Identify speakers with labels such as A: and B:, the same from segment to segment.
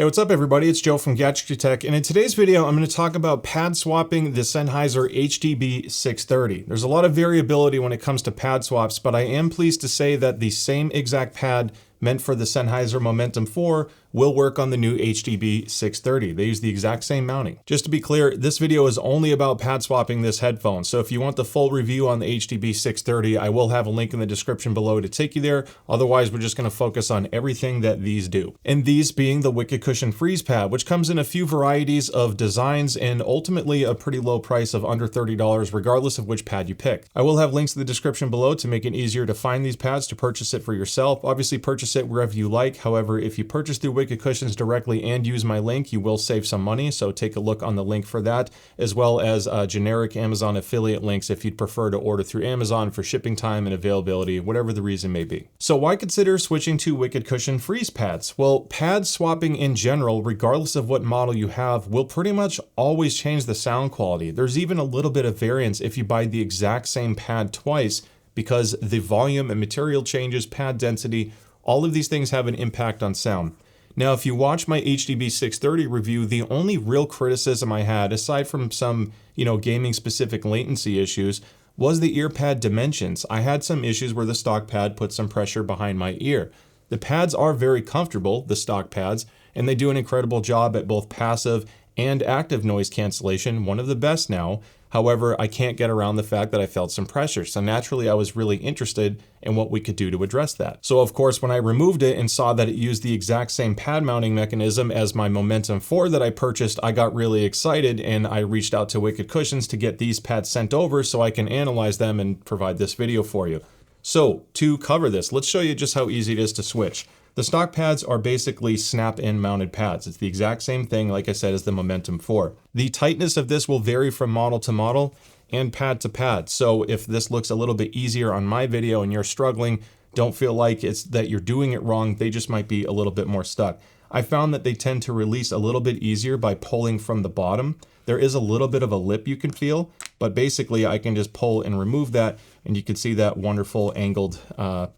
A: Hey, what's up everybody? It's Joe from Gadget, and in today's video, I'm going to talk about pad swapping the Sennheiser HDB 630. There's a lot of variability when it comes to pad swaps, but I am pleased to say that the same exact pad meant for the Sennheiser Momentum 4 will work on the new HDB 630. They use the exact same mounting. Just to be clear, this video is only about pad swapping this headphone. So if you want the full review on the HDB 630, I will have a link in the description below to take you there. Otherwise, we're just going to focus on everything that these do. And these being the Wicked Cushion FreeZe pad, which comes in a few varieties of designs and ultimately a pretty low price of under $30, regardless of which pad you pick. I will have links in the description below to make it easier to find these pads to purchase it for yourself. Obviously, purchase it wherever you like. However, if you purchase through Wicked Cushions directly and use my link, you will save some money. So take a look on the link for that, as well as generic Amazon affiliate links if you'd prefer to order through Amazon for shipping time and availability, whatever the reason may be. So why consider switching to Wicked Cushion FreeZe pads? Well, pad swapping in general, regardless of what model you have, will pretty much always change the sound quality. There's even a little bit of variance if you buy the exact same pad twice, because the volume and material changes, pad density, all of these things have an impact on sound. Now, if you watch my HDB 630 review, the only real criticism I had, aside from some, gaming specific latency issues, was the ear pad dimensions. I had some issues where the stock pad put some pressure behind my ear. The pads are very comfortable, the stock pads, and they do an incredible job at both passive and active noise cancellation, one of the best now. However, I can't get around the fact that I felt some pressure. So naturally, I was really interested in what we could do to address that. So of course, when I removed it and saw that it used the exact same pad mounting mechanism as my Momentum 4 that I purchased, I got really excited and I reached out to Wicked Cushions to get these pads sent over so I can analyze them and provide this video for you. So to cover this, let's show you just how easy it is to switch. The stock pads are basically snap-in mounted pads. It's the exact same thing, like I said, as the Momentum 4. The tightness of this will vary from model to model and pad to pad. So if this looks a little bit easier on my video and you're struggling, don't feel like it's that you're doing it wrong. They just might be a little bit more stuck. I found that they tend to release a little bit easier by pulling from the bottom. There is a little bit of a lip you can feel, but basically I can just pull and remove that, and you can see that wonderful angled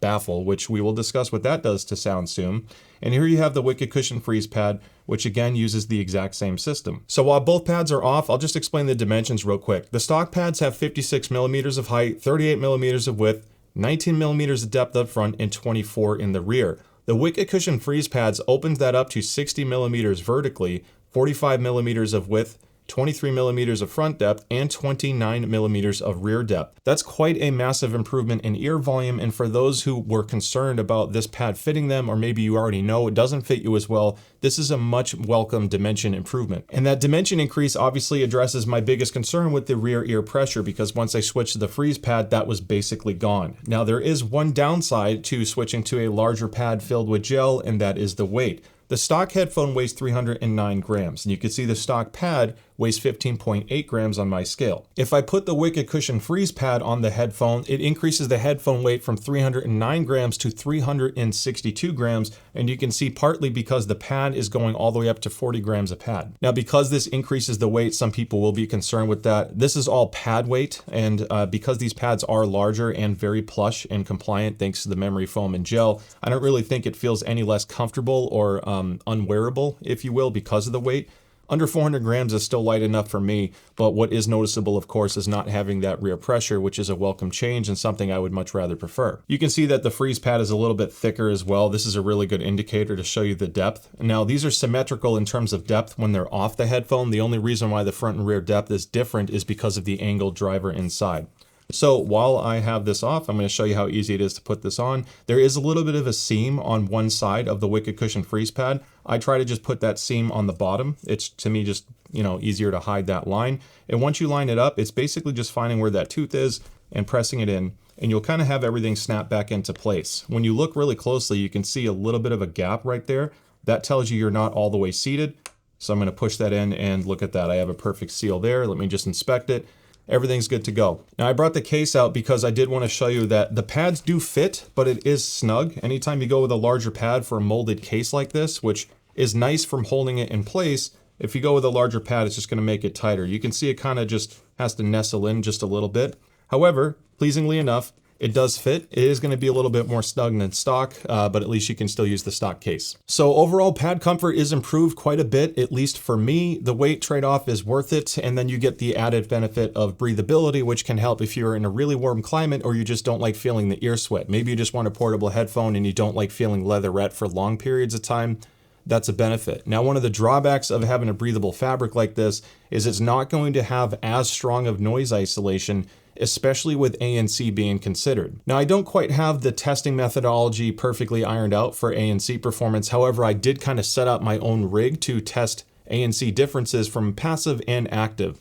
A: baffle, which we will discuss what that does to sound soon. And here you have the Wicked Cushion FreeZe pad, which again uses the exact same system. So while both pads are off, I'll just explain the dimensions real quick. The stock pads have 56 millimeters of height, 38 millimeters of width, 19 millimeters of depth up front, and 24 in the rear. The Wicked Cushion FreeZe pads opens that up to 60 millimeters vertically, 45 millimeters of width, 23 millimeters of front depth, and 29 millimeters of rear depth. That's quite a massive improvement in ear volume, and for those who were concerned about this pad fitting them, or maybe you already know it doesn't fit you as well, this is a much welcome dimension improvement. And that dimension increase obviously addresses my biggest concern with the rear ear pressure, because once I switched to the FreeZe pad, that was basically gone. Now there is one downside to switching to a larger pad filled with gel, and that is the weight. The stock headphone weighs 309 grams, and you can see the stock pad weighs 15.8 grams on my scale. If I put the Wicked Cushion FreeZe pad on the headphone, it increases the headphone weight from 309 grams to 362 grams, and you can see partly because the pad is going all the way up to 40 grams a pad. Now, because this increases the weight, some people will be concerned with that. This is all pad weight, and because these pads are larger and very plush and compliant thanks to the memory foam and gel, I don't really think it feels any less comfortable or unwearable, if you will, because of the weight. Under 400 grams is still light enough for me, but what is noticeable, of course, is not having that rear pressure, which is a welcome change and something I would much rather prefer. You can see that the FreeZe pad is a little bit thicker as well. This is a really good indicator to show you the depth. Now, these are symmetrical in terms of depth when they're off the headphone. The only reason why the front and rear depth is different is because of the angled driver inside. So while I have this off, I'm going to show you how easy it is to put this on. There is a little bit of a seam on one side of the Wicked Cushion FreeZe pad. I try to just put that seam on the bottom. It's, to me, just, easier to hide that line. And once you line it up, it's basically just finding where that tooth is and pressing it in, and you'll kind of have everything snap back into place. When you look really closely, you can see a little bit of a gap right there. That tells you you're not all the way seated. So I'm going to push that in, and look at that. I have a perfect seal there. Let me just inspect it. Everything's good to go. Now, I brought the case out because I did want to show you that the pads do fit, but it is snug. Anytime you go with a larger pad for a molded case like this, which is nice from holding it in place, if you go with a larger pad, it's just going to make it tighter. You can see it kind of just has to nestle in just a little bit. However, pleasingly enough, It does fit. It is going to be a little bit more snug than stock, but at least you can still use the stock case. So overall, pad comfort is improved quite a bit, at least for me. The weight trade-off is worth it, and then you get the added benefit of breathability, which can help if you're in a really warm climate or you just don't like feeling the ear sweat. Maybe you just want a portable headphone and you don't like feeling leatherette for long periods of time. That's a benefit. Now, one of the drawbacks of having a breathable fabric like this is it's not going to have as strong of noise isolation, especially with ANC being considered. Now, I don't quite have the testing methodology perfectly ironed out for ANC performance. However, I did kind of set up my own rig to test ANC differences from passive and active.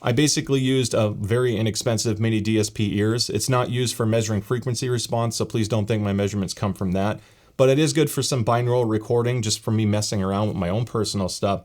A: I basically used a very inexpensive mini DSP ears. It's not used for measuring frequency response, so please don't think my measurements come from that. But it is good for some binaural recording, just for me messing around with my own personal stuff.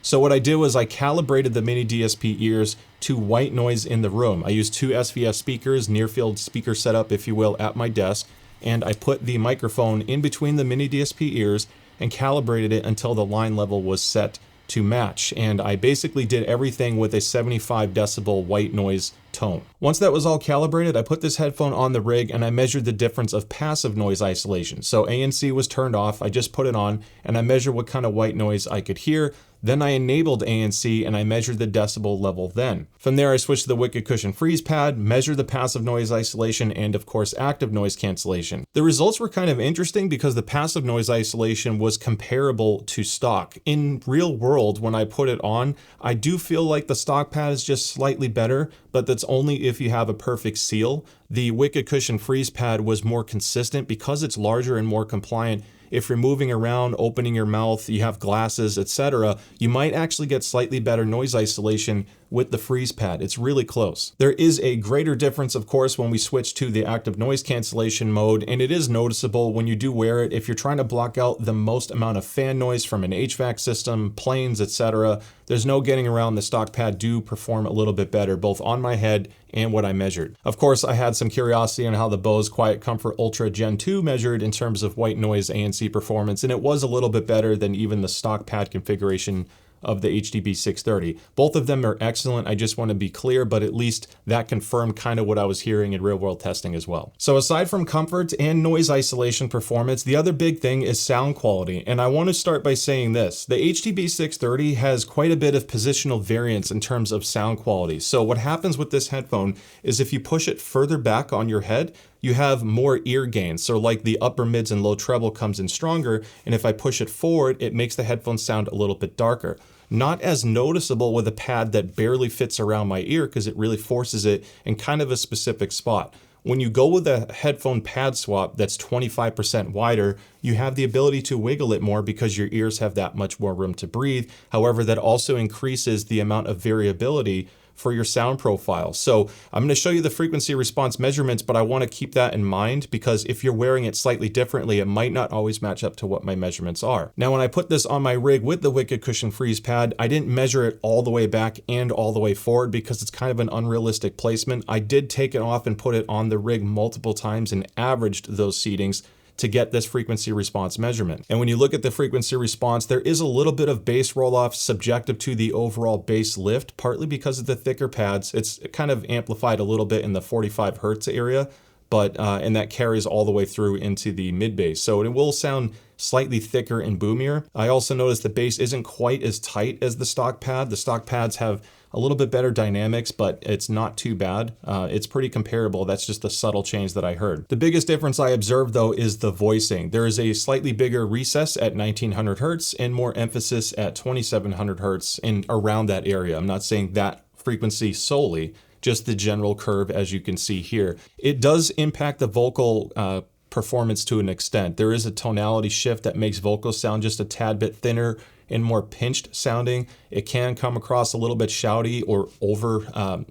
A: So what I did was I calibrated the mini DSP ears to white noise in the room. I used 2 SVS speakers, near field speaker setup, if you will, at my desk, and I put the microphone in between the mini DSP ears and calibrated it until the line level was set to match. And I basically did everything with a 75 decibel white noise tone. Once that was all calibrated, I put this headphone on the rig and I measured the difference of passive noise isolation. So ANC was turned off, I just put it on and I measured what kind of white noise I could hear. Then I enabled ANC and I measured the decibel level then. From there, I switched to the Wicked Cushion FreeZe pad, measured the passive noise isolation, and of course, active noise cancellation. The results were kind of interesting because the passive noise isolation was comparable to stock. In real world, when I put it on, I do feel like the stock pad is just slightly better, but that's only if you have a perfect seal. The Wicked Cushion FreeZe pad was more consistent because it's larger and more compliant. If you're moving around, opening your mouth, you have glasses, etc., you might actually get slightly better noise isolation with the FreeZe pad. It's really close. There is a greater difference, of course, when we switch to the active noise cancellation mode, and it is noticeable when you do wear it. If you're trying to block out the most amount of fan noise from an HVAC system, planes, etc., there's no getting around. The stock pad do perform a little bit better, both on my head and what I measured. Of course, I had some curiosity on how the Bose Quiet Comfort Ultra Gen 2 measured in terms of white noise ANC performance, and it was a little bit better than even the stock pad configuration of the HDB 630. Both of them are excellent. I just want to be clear, but at least that confirmed kind of what I was hearing in real world testing as well. So aside from comfort and noise isolation performance, the other big thing is sound quality. And I want to start by saying this. The HDB 630 has quite a bit of positional variance in terms of sound quality. So what happens with this headphone is if you push it further back on your head, you have more ear gain. So like the upper mids and low treble comes in stronger, and if I push it forward, it makes the headphones sound a little bit darker. Not as noticeable with a pad that barely fits around my ear because it really forces it in kind of a specific spot. When you go with a headphone pad swap that's 25% wider, you have the ability to wiggle it more because your ears have that much more room to breathe. However, that also increases the amount of variability for your sound profile. So I'm going to show you the frequency response measurements, but I want to keep that in mind because if you're wearing it slightly differently, it might not always match up to what my measurements are. Now, when I put this on my rig with the Wicked Cushion FreeZe pad, I didn't measure it all the way back and all the way forward because it's kind of an unrealistic placement. I did take it off and put it on the rig multiple times and averaged those seatings to get this frequency response measurement. And when you look at the frequency response, there is a little bit of bass roll-off subjective to the overall bass lift, partly because of the thicker pads. It's kind of amplified a little bit in the 45 hertz area, but and that carries all the way through into the mid bass. So it will sound slightly thicker and boomier. I also noticed the bass isn't quite as tight as the stock pad. The stock pads have a little bit better dynamics, but it's not too bad. It's pretty comparable. That's just a subtle change that I heard. The biggest difference I observed though is the voicing. There is a slightly bigger recess at 1900 hertz and more emphasis at 2700 hertz and around that area. I'm not saying that frequency solely, just the general curve as you can see here. It does impact the vocal performance to an extent. There is a tonality shift that makes vocals sound just a tad bit thinner and more pinched sounding. It can come across a little bit shouty or over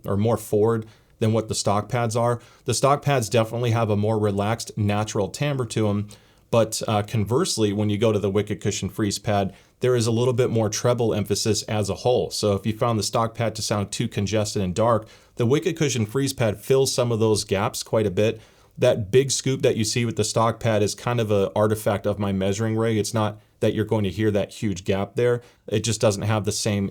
A: or more forward than what the stock pads are. The stock pads definitely have a more relaxed, natural timbre to them. But conversely, when you go to the Wicked Cushion FreeZe pad, there is a little bit more treble emphasis as a whole. So if you found the stock pad to sound too congested and dark, the Wicked Cushion FreeZe pad fills some of those gaps quite a bit. That big scoop that you see with the stock pad is kind of an artifact of my measuring rig. It's not that you're going to hear that huge gap there. It just doesn't have the same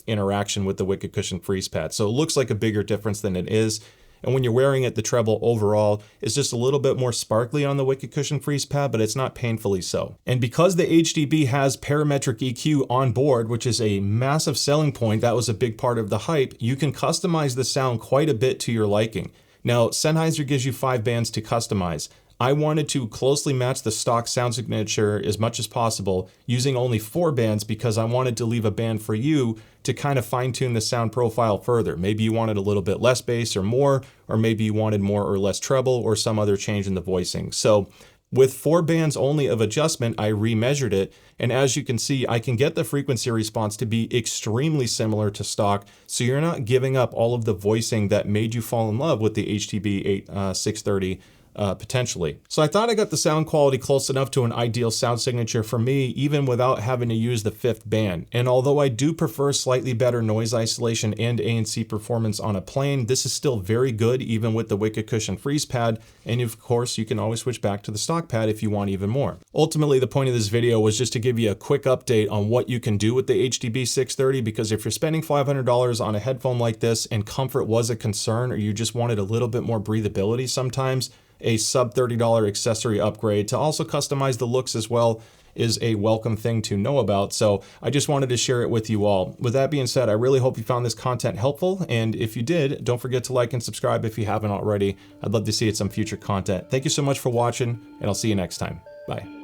A: interaction with the Wicked Cushion FreeZe pad. So it looks like a bigger difference than it is. And when you're wearing it, the treble overall is just a little bit more sparkly on the Wicked Cushion FreeZe pad, but it's not painfully so. And because the HDB has parametric EQ on board, which is a massive selling point, that was a big part of the hype, you can customize the sound quite a bit to your liking. Now, Sennheiser gives you 5 bands to customize. I wanted to closely match the stock sound signature as much as possible, using only 4 bands because I wanted to leave a band for you to kind of fine tune the sound profile further. Maybe you wanted a little bit less bass or more, or maybe you wanted more or less treble or some other change in the voicing. So with 4 bands only of adjustment, I remeasured it, and as you can see, I can get the frequency response to be extremely similar to stock, so you're not giving up all of the voicing that made you fall in love with the HDB 630 potentially. So I thought I got the sound quality close enough to an ideal sound signature for me, even without having to use the 5th band. And although I do prefer slightly better noise isolation and ANC performance on a plane, this is still very good even with the Wicked Cushion FreeZe pad. And of course, you can always switch back to the stock pad if you want even more. Ultimately, the point of this video was just to give you a quick update on what you can do with the HDB 630, because if you're spending $500 on a headphone like this and comfort was a concern, or you just wanted a little bit more breathability sometimes, a sub $30 accessory upgrade to also customize the looks as well is a welcome thing to know about. So I just wanted to share it with you all. With that being said, I really hope you found this content helpful. And if you did, don't forget to like and subscribe if you haven't already. I'd love to see it some future content. Thank you so much for watching, and I'll see you next time. Bye.